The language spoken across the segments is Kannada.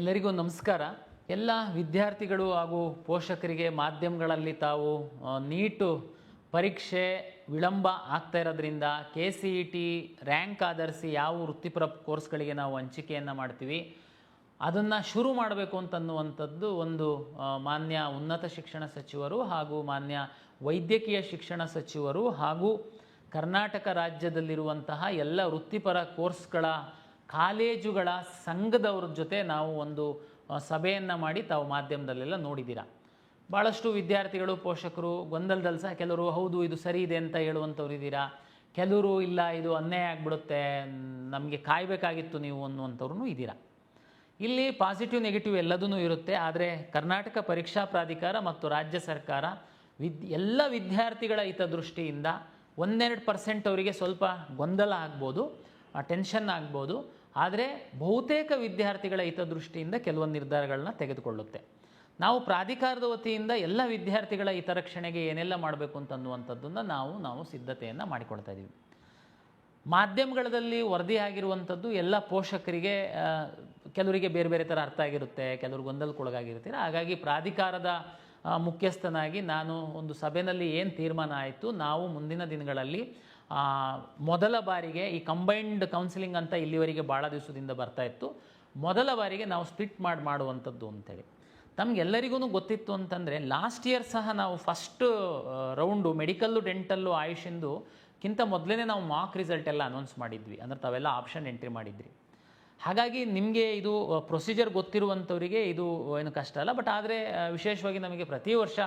ಎಲ್ಲರಿಗೂ ನಮಸ್ಕಾರ. ಎಲ್ಲ ವಿದ್ಯಾರ್ಥಿಗಳು ಹಾಗೂ ಪೋಷಕರಿಗೆ ಮಾಧ್ಯಮಗಳಲ್ಲಿ ತಾವು ನೀಟು ಪರೀಕ್ಷೆ ವಿಳಂಬ ಆಗ್ತಾ ಇರೋದ್ರಿಂದ KCET ರ್ಯಾಂಕ್ ಆಧರಿಸಿ ಯಾವ ವೃತ್ತಿಪರ ಕೋರ್ಸ್ಗಳಿಗೆ ನಾವು ಹಂಚಿಕೆಯನ್ನು ಮಾಡ್ತೀವಿ ಅದನ್ನು ಶುರು ಮಾಡಬೇಕು ಅಂತನ್ನುವಂಥದ್ದು ಒಂದು ಮಾನ್ಯ ಉನ್ನತ ಶಿಕ್ಷಣ ಸಚಿವರು ಹಾಗೂ ಮಾನ್ಯ ವೈದ್ಯಕೀಯ ಶಿಕ್ಷಣ ಸಚಿವರು ಹಾಗೂ ಕರ್ನಾಟಕ ರಾಜ್ಯದಲ್ಲಿರುವಂತಹ ಎಲ್ಲ ವೃತ್ತಿಪರ ಕೋರ್ಸ್ಗಳ ಕಾಲೇಜುಗಳ ಸಂಘದವ್ರ ಜೊತೆ ನಾವು ಒಂದು ಸಭೆಯನ್ನು ಮಾಡಿ ತಾವು ಮಾಧ್ಯಮದಲ್ಲೆಲ್ಲ ನೋಡಿದ್ದೀರಾ. ಭಾಳಷ್ಟು ವಿದ್ಯಾರ್ಥಿಗಳು ಪೋಷಕರು ಗೊಂದಲದಲ್ಲಿ ಸಹ ಕೆಲವರು ಹೌದು ಇದು ಸರಿ ಇದೆ ಅಂತ ಹೇಳುವಂಥವ್ರು ಇದ್ದೀರಾ, ಕೆಲವರು ಇಲ್ಲ ಇದು ಅನ್ಯಾಯ ಆಗಿಬಿಡುತ್ತೆ ನಮಗೆ ಕಾಯಬೇಕಾಗಿತ್ತು ನೀವು ಅನ್ನುವಂಥವ್ರು ಇದ್ದೀರಾ. ಇಲ್ಲಿ ಪಾಸಿಟಿವ್ ನೆಗೆಟಿವ್ ಎಲ್ಲದೂ ಇರುತ್ತೆ. ಆದರೆ ಕರ್ನಾಟಕ ಪರೀಕ್ಷಾ ಪ್ರಾಧಿಕಾರ ಮತ್ತು ರಾಜ್ಯ ಸರ್ಕಾರ ಎಲ್ಲ ವಿದ್ಯಾರ್ಥಿಗಳ ಹಿತದೃಷ್ಟಿಯಿಂದ 1-2% ಅವರಿಗೆ ಸ್ವಲ್ಪ ಗೊಂದಲ ಆಗ್ಬೋದು, ಟೆನ್ಷನ್ ಆಗ್ಬೋದು. ಆದರೆ ಬಹುತೇಕ ವಿದ್ಯಾರ್ಥಿಗಳ ಹಿತದೃಷ್ಟಿಯಿಂದ ಕೆಲವೊಂದು ನಿರ್ಧಾರಗಳನ್ನ ತೆಗೆದುಕೊಳ್ಳುತ್ತೆ. ನಾವು ಪ್ರಾಧಿಕಾರದ ವತಿಯಿಂದ ಎಲ್ಲ ವಿದ್ಯಾರ್ಥಿಗಳ ಹಿತರಕ್ಷಣೆಗೆ ಏನೆಲ್ಲ ಮಾಡಬೇಕು ಅಂತನ್ನುವಂಥದ್ದನ್ನು ನಾವು ಸಿದ್ಧತೆಯನ್ನು ಮಾಡಿಕೊಳ್ತಾ ಇದ್ದೀವಿ. ಮಾಧ್ಯಮಗಳಲ್ಲಿ ವರದಿ ಆಗಿರುವಂಥದ್ದು ಎಲ್ಲ ಪೋಷಕರಿಗೆ ಕೆಲವರಿಗೆ ಬೇರೆ ಬೇರೆ ಥರ ಅರ್ಥ ಆಗಿರುತ್ತೆ, ಕೆಲವರು ಗೊಂದಲಕ್ಕೊಳಗಾಗಿರ್ತೀರ. ಹಾಗಾಗಿ ಪ್ರಾಧಿಕಾರದ ಮುಖ್ಯಸ್ಥನಾಗಿ ನಾನು ಒಂದು ಸಭೆಯಲ್ಲಿ ಏನು ತೀರ್ಮಾನ ಆಯಿತು, ನಾವು ಮುಂದಿನ ದಿನಗಳಲ್ಲಿ ಮೊದಲ ಬಾರಿಗೆ ಈ ಕಂಬೈನ್ಡ್ ಕೌನ್ಸಿಲಿಂಗ್ ಅಂತ ಇಲ್ಲಿವರೆಗೆ ಭಾಳ ದಿವಸದಿಂದ ಬರ್ತಾ ಇತ್ತು, ಮೊದಲ ಬಾರಿಗೆ ನಾವು ಸ್ಪ್ಲಿಟ್ ಮಾಡುವಂಥದ್ದು ಅಂತೇಳಿ. ತಮಗೆಲ್ಲರಿಗೂ ಗೊತ್ತಿತ್ತು ಅಂತಂದರೆ ಲಾಸ್ಟ್ ಇಯರ್ ಸಹ ನಾವು ಫಸ್ಟ್ ರೌಂಡು ಮೆಡಿಕಲ್ಲು ಡೆಂಟಲ್ಲು ಆಯುಷಿಂದು ಕಿಂತ ಮೊದಲೇ ನಾವು ಮಾಕ್ ರಿಸಲ್ಟ್ ಎಲ್ಲ ಅನೌನ್ಸ್ ಮಾಡಿದ್ವಿ. ಅಂದರೆ ತಾವೆಲ್ಲ ಆಪ್ಷನ್ ಎಂಟ್ರಿ ಮಾಡಿದ್ರಿ. ಹಾಗಾಗಿ ನಿಮಗೆ ಇದು ಪ್ರೊಸೀಜರ್ ಗೊತ್ತಿರುವಂಥವರಿಗೆ ಇದು ಏನು ಕಷ್ಟ ಅಲ್ಲ. ಬಟ್ ಆದರೆ ವಿಶೇಷವಾಗಿ ನಮಗೆ ಪ್ರತಿ ವರ್ಷ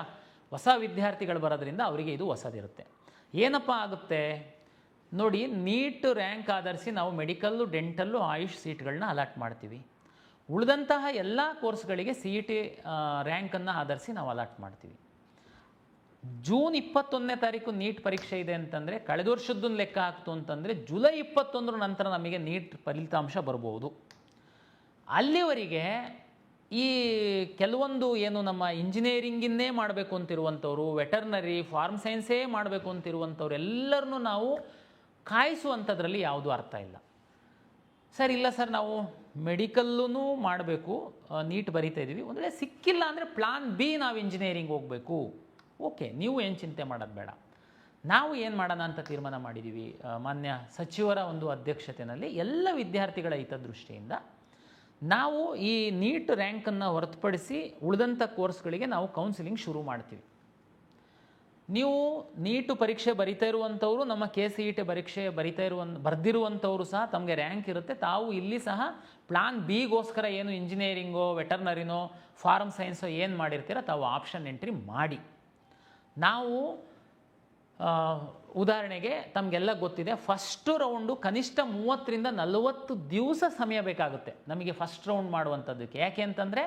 ಹೊಸ ವಿದ್ಯಾರ್ಥಿಗಳು ಬರೋದ್ರಿಂದ ಅವರಿಗೆ ಇದು ಹೊಸದಿರುತ್ತೆ. ಏನಪ್ಪ ಆಗುತ್ತೆ ನೋಡಿ, ನೀಟ್ ರ್ಯಾಂಕ್ ಆಧರಿಸಿ ನಾವು ಮೆಡಿಕಲ್ಲು ಡೆಂಟಲ್ಲು ಆಯುಷ್ ಸೀಟ್ಗಳನ್ನ ಅಲಾಟ್ ಮಾಡ್ತೀವಿ. ಉಳಿದಂತಹ ಎಲ್ಲ ಕೋರ್ಸ್ಗಳಿಗೆ CET ರ್ಯಾಂಕನ್ನು ಆಧರಿಸಿ ನಾವು ಅಲಾಟ್ ಮಾಡ್ತೀವಿ. ಜೂನ್ 21ನೇ ತಾರೀಕು ನೀಟ್ ಪರೀಕ್ಷೆ ಇದೆ ಅಂತಂದರೆ ಕಳೆದ ವರ್ಷದ್ದನ್ನು ಲೆಕ್ಕ ಹಾಕ್ತು ಅಂತಂದರೆ ಜುಲೈ 21ರ ನಂತರ ನಮಗೆ ನೀಟ್ ಫಲಿತಾಂಶ ಬರ್ಬೋದು. ಅಲ್ಲಿವರೆಗೆ ಈ ಕೆಲವೊಂದು ಏನು ನಮ್ಮ ಇಂಜಿನಿಯರಿಂಗಿನ್ನೇ ಮಾಡಬೇಕು ಅಂತಿರುವಂಥವ್ರು, ವೆಟರ್ನರಿ ಫಾರ್ಮ್ ಸೈನ್ಸೇ ಮಾಡಬೇಕು ಅಂತಿರುವಂಥವ್ರು ಎಲ್ಲರನ್ನೂ ನಾವು ಕಾಯಿಸುವಂಥದ್ರಲ್ಲಿ ಯಾವುದೂ ಅರ್ಥ ಇಲ್ಲ. ಸರ್ ಇಲ್ಲ ಸರ್ ನಾವು ಮೆಡಿಕಲ್ಲೂ ಮಾಡಬೇಕು, ನೀಟ್ ಬರಿತಾ ಇದ್ದೀವಿ, ಒಂದು ವೇಳೆ ಸಿಕ್ಕಿಲ್ಲ ಅಂದರೆ ಪ್ಲಾನ್ ಬಿ ನಾವು ಇಂಜಿನಿಯರಿಂಗ್ ಹೋಗಬೇಕು. ಓಕೆ, ನೀವು ಏನು ಚಿಂತೆ ಮಾಡೋದು ಬೇಡ. ನಾವು ಏನು ಮಾಡೋಣ ಅಂತ ತೀರ್ಮಾನ ಮಾಡಿದ್ದೀವಿ. ಮಾನ್ಯ ಸಚಿವರ ಒಂದು ಅಧ್ಯಕ್ಷತೆಯಲ್ಲಿ ಎಲ್ಲ ವಿದ್ಯಾರ್ಥಿಗಳ ಹಿತದೃಷ್ಟಿಯಿಂದ ನಾವು ಈ ನೀಟ್ ರ್ಯಾಂಕನ್ನು ಹೊರತುಪಡಿಸಿ ಉಳಿದಂಥ ಕೋರ್ಸ್ಗಳಿಗೆ ನಾವು ಕೌನ್ಸಿಲಿಂಗ್ ಶುರು ಮಾಡ್ತೀವಿ. ನೀವು ನೀಟು ಪರೀಕ್ಷೆ ಬರಿತಾ ಇರುವಂಥವರು, ನಮ್ಮ KCET ಪರೀಕ್ಷೆ ಬರೆದಿರುವಂಥವರು ಸಹ ತಮಗೆ ರ್ಯಾಂಕ್ ಇರುತ್ತೆ. ತಾವು ಇಲ್ಲಿ ಸಹ ಪ್ಲಾನ್ ಬಿಗೋಸ್ಕರ ಏನು ಇಂಜಿನಿಯರಿಂಗೋ ವೆಟರ್ನರಿನೋ ಫಾರ್ಮ್ ಸೈನ್ಸೋ ಏನು ಮಾಡಿರ್ತೀರ ತಾವು ಆಪ್ಷನ್ ಎಂಟ್ರಿ ಮಾಡಿ. ನಾವು ಉದಾಹರಣೆಗೆ ತಮಗೆಲ್ಲ ಗೊತ್ತಿದೆ, ಫಸ್ಟು ರೌಂಡು ಕನಿಷ್ಠ 30ರಿಂದ 40 ದಿವಸ ಸಮಯ ಬೇಕಾಗುತ್ತೆ ನಮಗೆ ಫಸ್ಟ್ ರೌಂಡ್ ಮಾಡುವಂಥದ್ದಕ್ಕೆ. ಯಾಕೆ ಅಂತಂದರೆ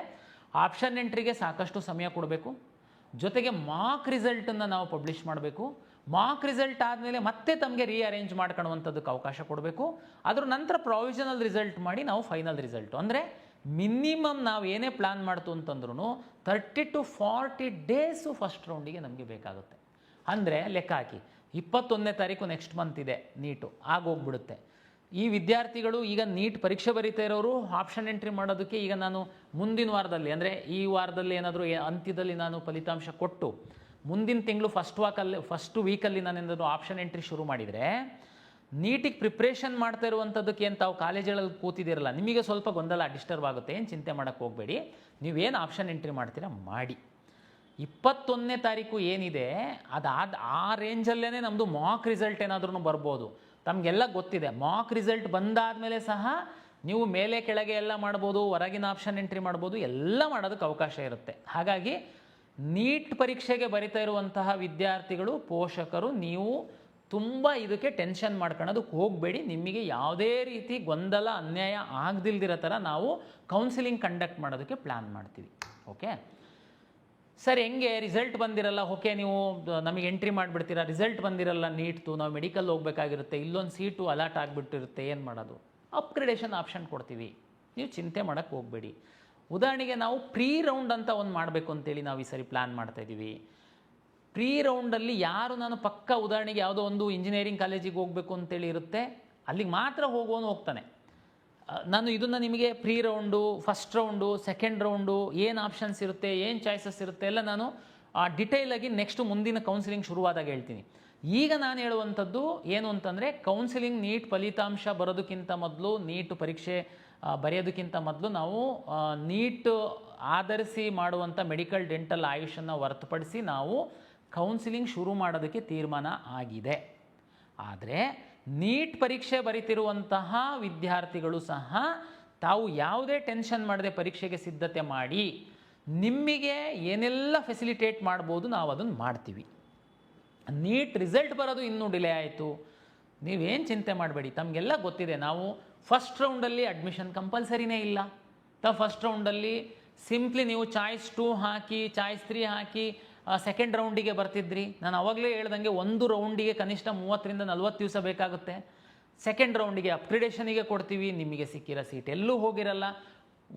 ಆಪ್ಷನ್ ಎಂಟ್ರಿಗೆ ಸಾಕಷ್ಟು ಸಮಯ ಕೊಡಬೇಕು, ಜೊತೆಗೆ ಮಾಕ್ ರಿಸಲ್ಟನ್ನು ನಾವು ಪಬ್ಲಿಷ್ ಮಾಡಬೇಕು. ಮಾಕ್ ರಿಸಲ್ಟ್ ಆದಮೇಲೆ ಮತ್ತೆ ತಮಗೆ ರೀಅರೇಂಜ್ ಮಾಡ್ಕೊಳ್ಳುವಂಥದ್ದಕ್ಕೆ ಅವಕಾಶ ಕೊಡಬೇಕು. ಅದ್ರ ನಂತರ ಪ್ರಾವಿಷನಲ್ ರಿಸಲ್ಟ್ ಮಾಡಿ ನಾವು ಫೈನಲ್ ರಿಸಲ್ಟು, ಅಂದರೆ ಮಿನಿಮಮ್ ನಾವು ಏನೇ ಪ್ಲ್ಯಾನ್ ಮಾಡ್ತು ಅಂತಂದ್ರೂ 30 to 40 ಡೇಸು ಫಸ್ಟ್ ರೌಂಡಿಗೆ ನಮಗೆ ಬೇಕಾಗುತ್ತೆ. ಅಂದರೆ ಲೆಕ್ಕ ಹಾಕಿ 21ನೇ ತಾರೀಕು ನೆಕ್ಸ್ಟ್ ಮಂತ್ ಇದೆ ನೀಟು, ಆಗೋಗ್ಬಿಡುತ್ತೆ. ಈ ವಿದ್ಯಾರ್ಥಿಗಳು ಈಗ ನೀಟ್ ಪರೀಕ್ಷೆ ಬರೀತಾ ಇರೋರು ಆಪ್ಷನ್ ಎಂಟ್ರಿ ಮಾಡೋದಕ್ಕೆ ಈಗ ನಾನು ಮುಂದಿನ ವಾರದಲ್ಲಿ, ಅಂದರೆ ಈ ವಾರದಲ್ಲಿ ಏನಾದರೂ ಅಂತ್ಯದಲ್ಲಿ ನಾನು ಫಲಿತಾಂಶ ಕೊಟ್ಟು ಮುಂದಿನ ತಿಂಗಳು ಫಸ್ಟ್ ವೀಕಲ್ಲಿ ನಾನೇನಾದರೂ ಆಪ್ಷನ್ ಎಂಟ್ರಿ ಶುರು ಮಾಡಿದರೆ ನೀಟಿಗೆ ಪ್ರಿಪ್ರೇಷನ್ ಮಾಡ್ತಾ ಇರುವಂಥದ್ದಕ್ಕೆ ಏನು ತಾವು ಕಾಲೇಜುಗಳಲ್ಲಿ ಕೂತಿದ್ದೀರಲ್ಲ, ನಿಮಗೆ ಸ್ವಲ್ಪ ಗೊಂದಲ ಡಿಸ್ಟರ್ಬ್ ಆಗುತ್ತೆ. ಏನು ಚಿಂತೆ ಮಾಡೋಕ್ಕೆ ಹೋಗಬೇಡಿ, ನೀವೇನು ಆಪ್ಷನ್ ಎಂಟ್ರಿ ಮಾಡ್ತೀರಾ ಮಾಡಿ. 21ನೇ ತಾರೀಕು ಏನಿದೆ ಆ ರೇಂಜಲ್ಲೇ ನಮ್ಮದು ಮಾಕ್ ರಿಸಲ್ಟ್ ಏನಾದ್ರೂ ಬರ್ಬೋದು. ತಮಗೆಲ್ಲ ಗೊತ್ತಿದೆ, ಮಾಕ್ ರಿಸಲ್ಟ್ ಬಂದಾದಮೇಲೆ ಸಹ ನೀವು ಮೇಲೆ ಕೆಳಗೆ ಎಲ್ಲ ಮಾಡ್ಬೋದು, ಹೊರಗಿನ ಆಪ್ಷನ್ ಎಂಟ್ರಿ ಮಾಡ್ಬೋದು, ಎಲ್ಲ ಮಾಡೋದಕ್ಕೆ ಅವಕಾಶ ಇರುತ್ತೆ. ಹಾಗಾಗಿ ನೀಟ್ ಪರೀಕ್ಷೆಗೆ ಬರಿತಾ ಇರುವಂತಹ ವಿದ್ಯಾರ್ಥಿಗಳು, ಪೋಷಕರು, ನೀವು ತುಂಬ ಇದಕ್ಕೆ ಟೆನ್ಷನ್ ಮಾಡ್ಕೊಳ್ಳೋದಕ್ಕೆ ಹೋಗಬೇಡಿ. ನಿಮಗೆ ಯಾವುದೇ ರೀತಿ ಗೊಂದಲ ಅನ್ಯಾಯ ಆಗದಿಲ್ದಿರೋ ಥರ ನಾವು ಕೌನ್ಸಿಲಿಂಗ್ ಕಂಡಕ್ಟ್ ಮಾಡೋದಕ್ಕೆ ಪ್ಲ್ಯಾನ್ ಮಾಡ್ತೀವಿ. ಓಕೆ ಸರ್, ಹೆಂಗೆ ರಿಸಲ್ಟ್ ಬಂದಿರಲ್ಲ, ಓಕೆ ನೀವು ನಮಗೆ ಎಂಟ್ರಿ ಮಾಡಿಬಿಡ್ತೀರಾ, ರಿಸಲ್ಟ್ ಬಂದಿರಲ್ಲ ನೀಟ್ದು, ನಾವು ಮೆಡಿಕಲ್ ಹೋಗಬೇಕಾಗಿರುತ್ತೆ, ಇಲ್ಲೊಂದು ಸೀಟು ಅಲಾಟ್ ಆಗಿಬಿಟ್ಟಿರುತ್ತೆ, ಏನು ಮಾಡೋದು? ಅಪ್ಗ್ರೇಡೇಷನ್ ಆಪ್ಷನ್ ಕೊಡ್ತೀವಿ, ನೀವು ಚಿಂತೆ ಮಾಡೋಕ್ಕೆ ಹೋಗಬೇಡಿ. ಉದಾಹರಣೆಗೆ ನಾವು ಪ್ರೀ ರೌಂಡ್ ಅಂತ ಒಂದು ಮಾಡಬೇಕು ಅಂತೇಳಿ ನಾವು ಈ ಸರಿ ಪ್ಲ್ಯಾನ್ ಮಾಡ್ತಾಯಿದ್ದೀವಿ. ಪ್ರೀ ರೌಂಡಲ್ಲಿ ಯಾರು ನಾನು ಪಕ್ಕ ಉದಾಹರಣೆಗೆ ಯಾವುದೋ ಒಂದು ಇಂಜಿನಿಯರಿಂಗ್ ಕಾಲೇಜಿಗೆ ಹೋಗಬೇಕು ಅಂತೇಳಿ ಇರುತ್ತೆ, ಅಲ್ಲಿಗೆ ಮಾತ್ರ ಹೋಗೋನು ಹೋಗ್ತಾನೆ. ನಾನು ಇದನ್ನು ನಿಮಗೆ pre round, first round, second round, ಏನು ಆಪ್ಷನ್ಸ್ ಇರುತ್ತೆ, ಏನು ಚಾಯ್ಸಸ್ ಇರುತ್ತೆ ಎಲ್ಲ ನಾನು ಡಿಟೇಲಾಗಿ ನೆಕ್ಸ್ಟ್ ಮುಂದಿನ ಕೌನ್ಸಿಲಿಂಗ್ ಶುರುವಾದಾಗ ಹೇಳ್ತೀನಿ. ಈಗ ನಾನು ಹೇಳುವಂಥದ್ದು ಏನು ಅಂತಂದರೆ, ಕೌನ್ಸಿಲಿಂಗ್ ನೀಟ್ ಫಲಿತಾಂಶ ಬರೋದಕ್ಕಿಂತ ಮೊದಲು, ನೀಟ್ ಪರೀಕ್ಷೆ ಬರೆಯೋದಕ್ಕಿಂತ ಮೊದಲು ನಾವು ನೀಟ್ ಆಧರಿಸಿ ಮಾಡುವಂಥ ಮೆಡಿಕಲ್, ಡೆಂಟಲ್, ಆಯುಷನ್ನು ಹೊರತುಪಡಿಸಿ ನಾವು ಕೌನ್ಸಿಲಿಂಗ್ ಶುರು ಮಾಡೋದಕ್ಕೆ ತೀರ್ಮಾನ ಆಗಿದೆ. ಆದರೆ ನೀಟ್ ಪರೀಕ್ಷೆ ಬರೀತಿರುವಂತಹ ವಿದ್ಯಾರ್ಥಿಗಳು ಸಹ ತಾವು ಯಾವುದೇ ಟೆನ್ಷನ್ ಮಾಡದೆ ಪರೀಕ್ಷೆಗೆ ಸಿದ್ಧತೆ ಮಾಡಿ ನಿಮಗೆ ಏನೆಲ್ಲ ಫೆಸಿಲಿಟೇಟ್ ಮಾಡ್ಬೋದು ನಾವು ಅದನ್ನು ಮಾಡ್ತೀವಿ. ನೀಟ್ ರಿಸಲ್ಟ್ ಬರೋದು ಇನ್ನೂ ಡಿಲೇ ಆಯಿತು, ನೀವೇನು ಚಿಂತೆ ಮಾಡಬೇಡಿ. ತಮಗೆಲ್ಲ ಗೊತ್ತಿದೆ, ನಾವು ಫಸ್ಟ್ ರೌಂಡಲ್ಲಿ ಅಡ್ಮಿಷನ್ ಕಂಪಲ್ಸರಿನೇ ಇಲ್ಲ. ಫಸ್ಟ್ ರೌಂಡಲ್ಲಿ ಸಿಂಪ್ಲಿ ನೀವು ಚಾಯ್ಸ್ 2 ಹಾಕಿ, ಚಾಯ್ಸ್ 3 ಹಾಕಿ ಸೆಕೆಂಡ್ ರೌಂಡಿಗೆ ಬರ್ತಿದ್ರಿ. ನಾನು ಅವಾಗಲೇ ಹೇಳ್ದಂಗೆ ಒಂದು ರೌಂಡಿಗೆ ಕನಿಷ್ಠ 30 ರಿಂದ 40 ದಿವಸ ಬೇಕಾಗುತ್ತೆ. ಸೆಕೆಂಡ್ ರೌಂಡಿಗೆ ಅಪ್ಗ್ರೇಡೇಷನಿಗೆ ಕೊಡ್ತೀವಿ, ನಿಮಗೆ ಸಿಕ್ಕಿರೋ ಸೀಟ್ ಎಲ್ಲೂ ಹೋಗಿರಲ್ಲ.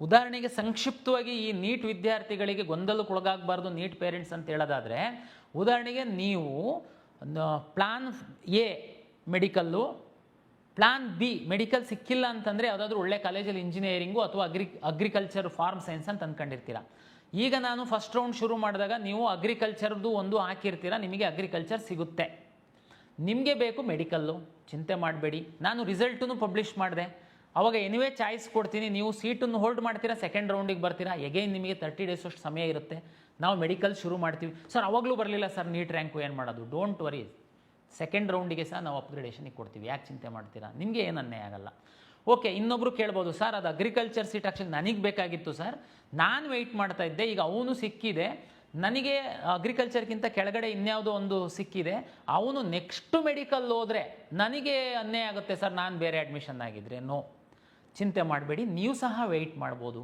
ಉದಾಹರಣೆಗೆ ಸಂಕ್ಷಿಪ್ತವಾಗಿ ಈ ನೀಟ್ ವಿದ್ಯಾರ್ಥಿಗಳಿಗೆ ಗೊಂದಲಕ್ಕೊಳಗಾಗಬಾರ್ದು ನೀಟ್ ಪೇರೆಂಟ್ಸ್ ಅಂತ ಹೇಳೋದಾದರೆ, ಉದಾಹರಣೆಗೆ ನೀವು plan A medical, plan B medical ಸಿಕ್ಕಿಲ್ಲ ಅಂತಂದರೆ ಯಾವುದಾದ್ರೂ ಒಳ್ಳೆ ಕಾಲೇಜಲ್ಲಿ ಇಂಜಿನಿಯರಿಂಗು ಅಥವಾ ಅಗ್ರಿಕಲ್ಚರ್, ಫಾರ್ಮ್ ಸೈನ್ಸ್ ಅಂತ ಅಂದ್ಕೊಂಡಿರ್ತೀರ. ಈಗ ನಾನು ಫಸ್ಟ್ ರೌಂಡ್ ಶುರು ಮಾಡಿದಾಗ ನೀವು ಅಗ್ರಿಕಲ್ಚರ್ದು ಒಂದು ಹಾಕಿರ್ತೀರ, ನಿಮಗೆ ಅಗ್ರಿಕಲ್ಚರ್ ಸಿಗುತ್ತೆ. ನಿಮಗೆ ಬೇಕು ಮೆಡಿಕಲ್ಲು, ಚಿಂತೆ ಮಾಡಬೇಡಿ. ನಾನು ರಿಸಲ್ಟನ್ನು ಪಬ್ಲಿಷ್ ಮಾಡಿದೆ, ಅವಾಗ ಎನಿವೇ ಚಾಯ್ಸ್ ಕೊಡ್ತೀನಿ. ನೀವು ಸೀಟನ್ನು ಹೋಲ್ಡ್ ಮಾಡ್ತೀರಾ, ಸೆಕೆಂಡ್ ರೌಂಡಿಗೆ ಬರ್ತೀರಾ, ಎಗೈನ್ ನಿಮಗೆ 30 ಡೇಸ್ ಅಷ್ಟು ಸಮಯ ಇರುತ್ತೆ. ನಾವು ಮೆಡಿಕಲ್ ಶುರು ಮಾಡ್ತೀವಿ. ಸರ್ ಅವಾಗಲೂ ಬರಲಿಲ್ಲ ಸರ್ ನೀಟ್ ರ್ಯಾಂಕು, ಏನು ಮಾಡೋದು? ಡೋಂಟ್ ವರಿ, ಸೆಕೆಂಡ್ ರೌಂಡಿಗೆ ಸಹ ನಾವು ಅಪ್ಗ್ರೇಡೇಷನಿಗೆ ಕೊಡ್ತೀವಿ. ಯಾಕೆ ಚಿಂತೆ ಮಾಡ್ತೀರಾ? ನಿಮಗೆ ಏನು ಅನ್ಯಾಯ ಆಗಲ್ಲ. ಓಕೆ, ಇನ್ನೊಬ್ರು ಕೇಳ್ಬೋದು, ಸರ್ ಅದು ಅಗ್ರಿಕಲ್ಚರ್ ಸೀಟ್ ಆ್ಯಕ್ಚುಲಿ ನನಗೆ ಬೇಕಾಗಿತ್ತು ಸರ್, ನಾನು ವೆಯ್ಟ್ ಮಾಡ್ತಾ ಇದ್ದೆ, ಈಗ ಅವನು ಸಿಕ್ಕಿದೆ, ನನಗೆ ಅಗ್ರಿಕಲ್ಚರ್ಗಿಂತ ಕೆಳಗಡೆ ಇನ್ಯಾವುದೋ ಒಂದು ಸಿಕ್ಕಿದೆ, ಅವನು ನೆಕ್ಸ್ಟ್ ಮೆಡಿಕಲ್ ಹೋದರೆ ನನಗೆ ಅನ್ಯಾಯ ಆಗುತ್ತೆ ಸರ್, ನಾನು ಬೇರೆ ಅಡ್ಮಿಷನ್ ಆಗಿದ್ರೆ. ನೋ, ಚಿಂತೆ ಮಾಡಬೇಡಿ, ನೀವು ಸಹ ವೆಯ್ಟ್ ಮಾಡ್ಬೋದು.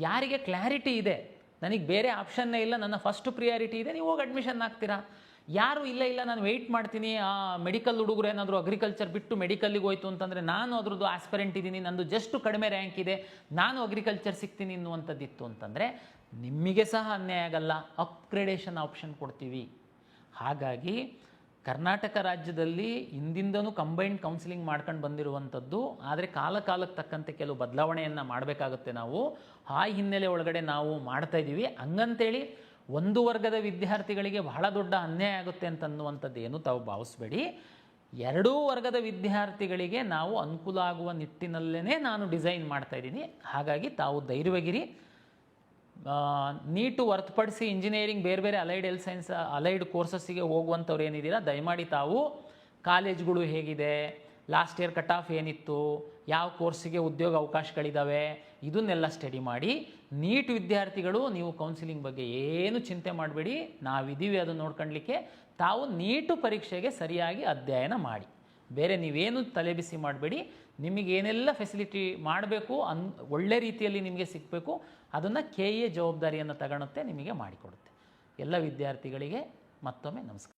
ಯಾರಿಗೆ ಕ್ಲಾರಿಟಿ ಇದೆ, ನನಗೆ ಬೇರೆ ಆಪ್ಷನ್ನೇ ಇಲ್ಲ, ನನ್ನ ಫಸ್ಟ್ ಪ್ರಿಯಾರಿಟಿ ಇದೆ, ನೀವು ಹೋಗಿ ಅಡ್ಮಿಷನ್ ಆಗ್ತೀರಾ. ಯಾರು ಇಲ್ಲ ನಾನು ವೆಯ್ಟ್ ಮಾಡ್ತೀನಿ, ಆ ಮೆಡಿಕಲ್ ಹುಡುಗರು ಏನಾದರೂ ಅಗ್ರಿಕಲ್ಚರ್ ಬಿಟ್ಟು ಮೆಡಿಕಲ್ಲಿಗೆ ಹೋಯ್ತು ಅಂತಂದರೆ ನಾನು ಅದ್ರದ್ದು ಆಸ್ಪರೆಂಟ್ ಇದ್ದೀನಿ, ನಂದು ಜಸ್ಟ್ ಕಡಿಮೆ ರ್ಯಾಂಕ್ ಇದೆ, ನಾನು ಅಗ್ರಿಕಲ್ಚರ್ ಸಿಗ್ತೀನಿ ಅನ್ನುವಂಥದ್ದಿತ್ತು ಅಂತಂದರೆ ನಿಮಗೆ ಸಹ ಅನ್ಯಾಯ ಆಗಲ್ಲ, ಅಪ್ಗ್ರೇಡೇಷನ್ ಆಪ್ಷನ್ ಕೊಡ್ತೀವಿ. ಹಾಗಾಗಿ ಕರ್ನಾಟಕ ರಾಜ್ಯದಲ್ಲಿ ಹಿಂದಿಂದನೂ ಕಂಬೈನ್ಡ್ ಕೌನ್ಸಿಲಿಂಗ್ ಮಾಡ್ಕೊಂಡು ಬಂದಿರುವಂಥದ್ದು. ಆದರೆ ಕಾಲಕ್ಕೆ ತಕ್ಕಂತೆ ಕೆಲವು ಬದಲಾವಣೆಯನ್ನು ಮಾಡಬೇಕಾಗುತ್ತೆ ನಾವು. ಆ ಹಿನ್ನೆಲೆ ಒಳಗಡೆ ನಾವು ಮಾಡ್ತಾಯಿದ್ದೀವಿ. ಹಂಗಂತೇಳಿ ಒಂದು ವರ್ಗದ ವಿದ್ಯಾರ್ಥಿಗಳಿಗೆ ಬಹಳ ದೊಡ್ಡ ಅನ್ಯಾಯ ಆಗುತ್ತೆ ಅಂತನ್ನುವಂಥದ್ದು ಏನು ತಾವು ಭಾವಿಸ್ಬೇಡಿ. ಎರಡೂ ವರ್ಗದ ವಿದ್ಯಾರ್ಥಿಗಳಿಗೆ ನಾವು ಅನುಕೂಲ ಆಗುವ ನಿಟ್ಟಿನಲ್ಲೇ ನಾನು ಡಿಸೈನ್ ಮಾಡ್ತಾಯಿದ್ದೀನಿ. ಹಾಗಾಗಿ ತಾವು ಧೈರ್ಯವಾಗಿರಿ. ನೀಟು ಹೊರತುಪಡಿಸಿ ಇಂಜಿನಿಯರಿಂಗ್, ಬೇರೆ ಬೇರೆ ಅಲೈಡ್ ಹೆಲ್ತ್ ಸೈನ್ಸ್, ಅಲೈಡ್ ಕೋರ್ಸಸ್ಸಿಗೆ ಹೋಗುವಂಥವ್ರು ಏನಿದ್ದೀರಾ, ದಯಮಾಡಿ ತಾವು ಕಾಲೇಜ್ಗಳು ಹೇಗಿದೆ, ಲಾಸ್ಟ್ ಇಯರ್ ಕಟ್ ಆಫ್ ಏನಿತ್ತು, ಯಾವ ಕೋರ್ಸಿಗೆ ಉದ್ಯೋಗ ಅವಕಾಶಗಳಿದ್ದಾವೆ, ಇದನ್ನೆಲ್ಲ ಸ್ಟಡಿ ಮಾಡಿ. ನೀಟ್ ವಿದ್ಯಾರ್ಥಿಗಳು ನೀವು ಕೌನ್ಸಿಲಿಂಗ್ ಬಗ್ಗೆ ಏನು ಚಿಂತೆ ಮಾಡಬೇಡಿ, ನಾವಿದ್ದೀವಿ ಅದನ್ನು ನೋಡ್ಕೊಳ್ಳಿಕ್ಕೆ. ತಾವು ನೀಟು ಪರೀಕ್ಷೆಗೆ ಸರಿಯಾಗಿ ಅಧ್ಯಯನ ಮಾಡಿ, ಬೇರೆ ನೀವೇನು ತಲೆಬಿಸಿ ಮಾಡಬೇಡಿ. ನಿಮಗೇನೆಲ್ಲ ಫೆಸಿಲಿಟಿ ಮಾಡಬೇಕು, ಒಳ್ಳೆ ರೀತಿಯಲ್ಲಿ ನಿಮಗೆ ಸಿಗಬೇಕು, ಅದನ್ನು KA ಜವಾಬ್ದಾರಿಯನ್ನು ತಗೊಳುತ್ತೆ, ನಿಮಗೆ ಮಾಡಿಕೊಡುತ್ತೆ. ಎಲ್ಲ ವಿದ್ಯಾರ್ಥಿಗಳಿಗೆ ಮತ್ತೊಮ್ಮೆ ನಮಸ್ಕಾರ.